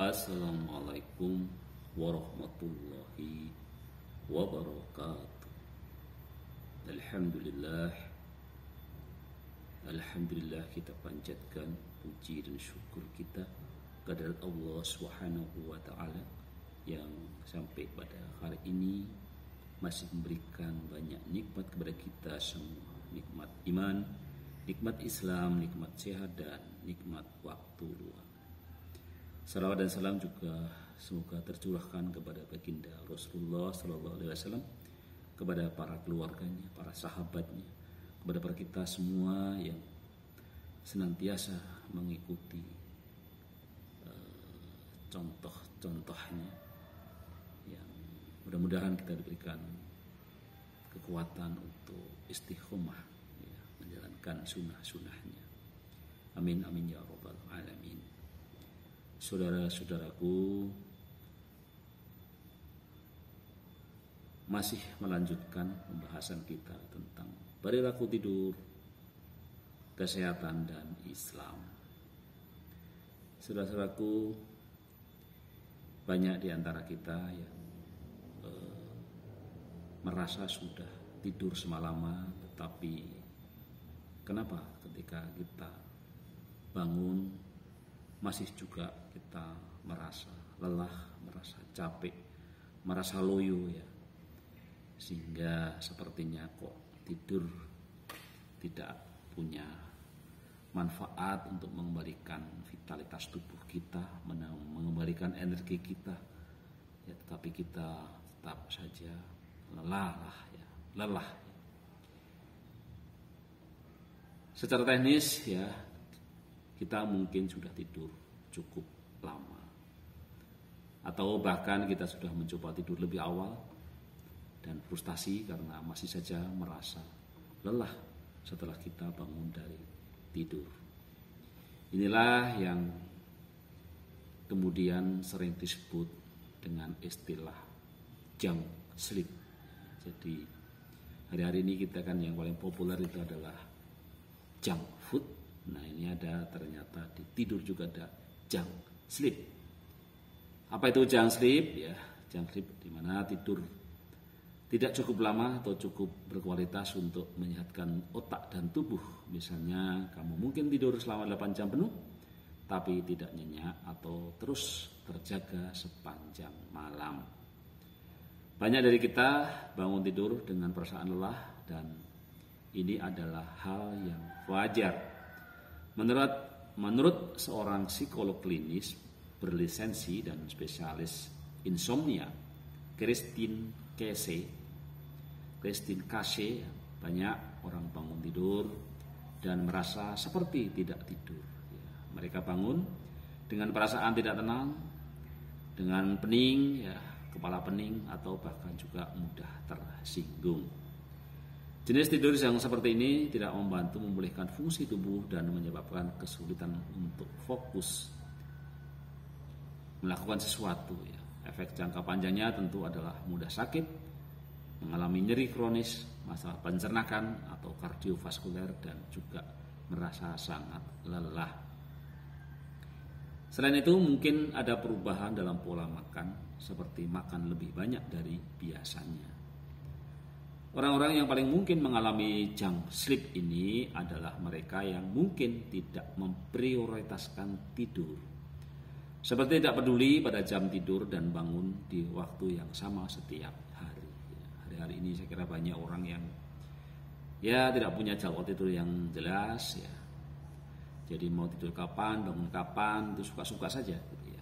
Assalamualaikum warahmatullahi wabarakatuh. Alhamdulillah, Alhamdulillah kita panjatkan puji dan syukur kita kepada Allah Subhanahu wa Ta'ala yang sampai pada hari ini masih memberikan banyak nikmat kepada kita semua. Nikmat iman, nikmat Islam, nikmat sehat, dan nikmat waktu luang. Salawat dan salam juga semoga tercurahkan kepada baginda Rasulullah Sallallahu Alaihi Wasallam, kepada para keluarganya, para sahabatnya, kepada para kita semua yang senantiasa mengikuti contoh-contohnya, yang mudah-mudahan kita diberikan kekuatan untuk istiqomah, ya, menjalankan sunnah-sunnahnya. Amin amin ya rabbal alamin. Saudara-saudaraku, masih melanjutkan pembahasan kita tentang perilaku tidur, kesehatan, dan Islam. Saudara-saudaraku, banyak di antara kita yang merasa sudah tidur semalaman, tetapi kenapa ketika kita bangun masih juga kita merasa lelah, merasa capek, merasa loyo, ya, sehingga sepertinya kok tidur tidak punya manfaat untuk mengembalikan vitalitas tubuh kita, mengembalikan energi kita, ya, tetapi kita tetap saja lelah. Secara teknis, ya, kita mungkin sudah tidur cukup lama, atau bahkan kita sudah mencoba tidur lebih awal dan frustasi karena masih saja merasa lelah setelah kita bangun dari tidur. Inilah yang kemudian sering disebut dengan istilah junk sleep. Jadi hari-hari ini kita kan yang paling populer itu adalah junk food. Nah, ini ada ternyata di tidur juga ada junk sleep. Apa itu junk sleep? Ya, junk sleep di mana tidur tidak cukup lama atau cukup berkualitas untuk menyehatkan otak dan tubuh. Misalnya kamu mungkin tidur selama 8 jam penuh tapi tidak nyenyak atau terus terjaga sepanjang malam. Banyak dari kita bangun tidur dengan perasaan lelah, dan ini adalah hal yang wajar. Menurut seorang psikolog klinis berlisensi dan spesialis insomnia, Christine Casey, banyak orang bangun tidur dan merasa seperti tidak tidur. Ya, mereka bangun dengan perasaan tidak tenang, dengan pening, ya, kepala pening, atau bahkan juga mudah tersinggung. Jenis tidur yang seperti ini tidak membantu memulihkan fungsi tubuh dan menyebabkan kesulitan untuk fokus melakukan sesuatu, ya. Efek jangka panjangnya tentu adalah mudah sakit, mengalami nyeri kronis, masalah pencernaan atau kardiovaskuler, dan juga merasa sangat lelah. Selain itu, mungkin ada perubahan dalam pola makan, seperti makan lebih banyak dari biasanya. Orang-orang yang paling mungkin mengalami junk sleep ini adalah mereka yang mungkin tidak memprioritaskan tidur, seperti tidak peduli pada jam tidur dan bangun di waktu yang sama setiap hari. Hari-hari ini saya kira banyak orang yang tidak punya jadwal tidur yang jelas, ya. Jadi mau tidur kapan, bangun kapan, itu suka-suka saja, gitu, ya.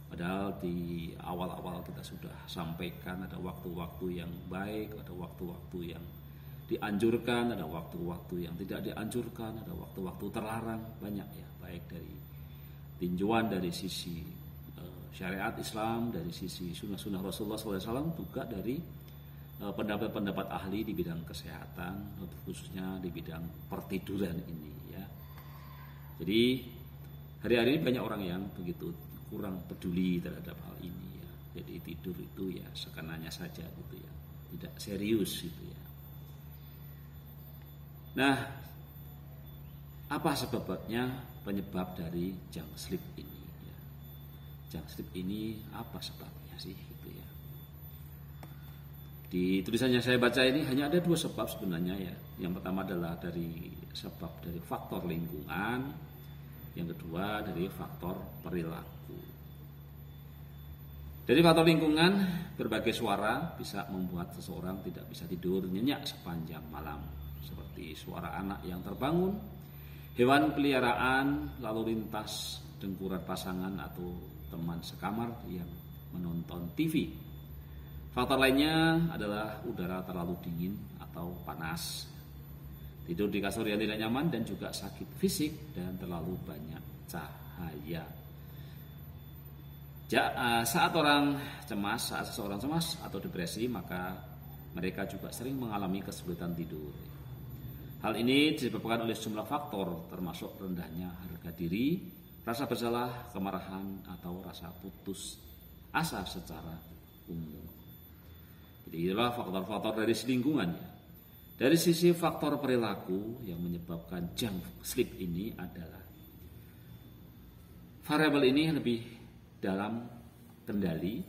Padahal di awal-awal kita sudah sampaikan ada waktu-waktu yang baik, ada waktu-waktu yang dianjurkan, ada waktu-waktu yang tidak dianjurkan, ada waktu-waktu terlarang, banyak, ya, baik dari tinjauan dari sisi syariat Islam, dari sisi sunnah-sunnah Rasulullah SAW, juga dari pendapat-pendapat ahli di bidang kesehatan, khususnya di bidang pertiduran ini, ya. Jadi hari-hari ini banyak orang yang begitu kurang peduli terhadap hal ini, ya. Jadi tidur itu ya sekenanya saja, gitu, ya, tidak serius, gitu, ya. Nah, apa sebabnya penyebab dari junk sleep ini, ya? junk sleep ini apa sebabnya sih gitu ya. Di tulisan yang saya baca ini hanya ada 2 sebab sebenarnya ya. Yang pertama adalah dari faktor lingkungan, yang kedua dari faktor perilaku. Dari faktor lingkungan, berbagai suara bisa membuat seseorang tidak bisa tidur nyenyak sepanjang malam, seperti suara anak yang terbangun, hewan peliharaan, lalu lintas, dengkuran pasangan atau teman sekamar yang menonton TV. Faktor lainnya adalah udara terlalu dingin atau panas, tidur di kasur yang tidak nyaman, dan juga sakit fisik dan terlalu banyak cahaya. Saat seseorang cemas atau depresi, maka mereka juga sering mengalami kesulitan tidur. Hal ini disebabkan oleh sejumlah faktor, termasuk rendahnya harga diri, rasa bersalah, kemarahan, atau rasa putus asa secara umum. Jadi itulah faktor-faktor dari lingkungan ya. Dari sisi faktor perilaku yang menyebabkan junk sleep ini adalah variabel ini lebih dalam kendali,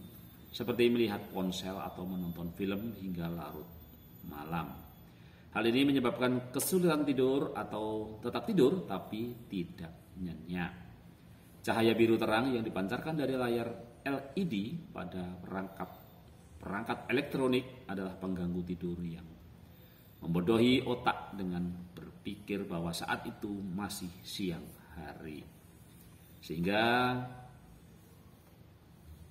seperti melihat ponsel atau menonton film hingga larut malam. Hal ini menyebabkan kesulitan tidur atau tetap tidur tapi tidak nyenyak. Cahaya biru terang yang dipancarkan dari layar LED pada perangkat elektronik adalah pengganggu tidur yang membodohi otak dengan berpikir bahwa saat itu masih siang hari, sehingga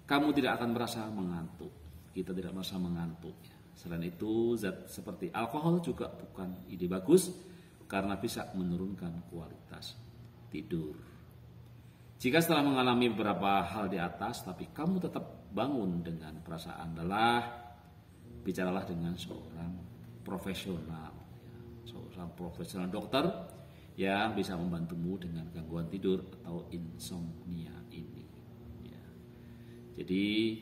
kamu tidak akan merasa mengantuk. Kita tidak merasa mengantuk. Selain itu, zat seperti alkohol juga bukan ide bagus karena bisa menurunkan kualitas tidur. Jika setelah mengalami beberapa hal di atas, tapi kamu tetap bangun dengan perasaan lelah, bicaralah dengan seorang profesional, seorang profesional dokter yang bisa membantumu dengan gangguan tidur atau insomnia ini. Jadi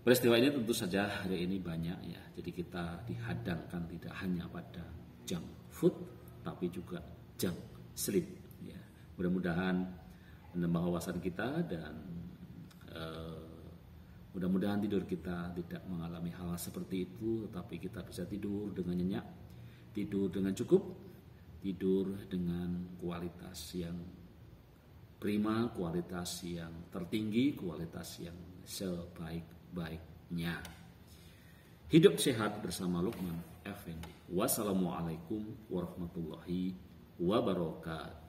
peristiwa ini tentu saja hari ini banyak ya. Jadi kita dihadangkan tidak hanya pada junk food, tapi juga junk sleep. Ya. Mudah-mudahan menambah wawasan kita dan mudah-mudahan tidur kita tidak mengalami hal seperti itu, tetapi kita bisa tidur dengan nyenyak, tidur dengan cukup, tidur dengan kualitas yang prima, kualitas yang tertinggi, kualitas yang sebaik-baiknya. Hidup sehat bersama Luqman Effendi. Wassalamualaikum warahmatullahi wabarakatuh.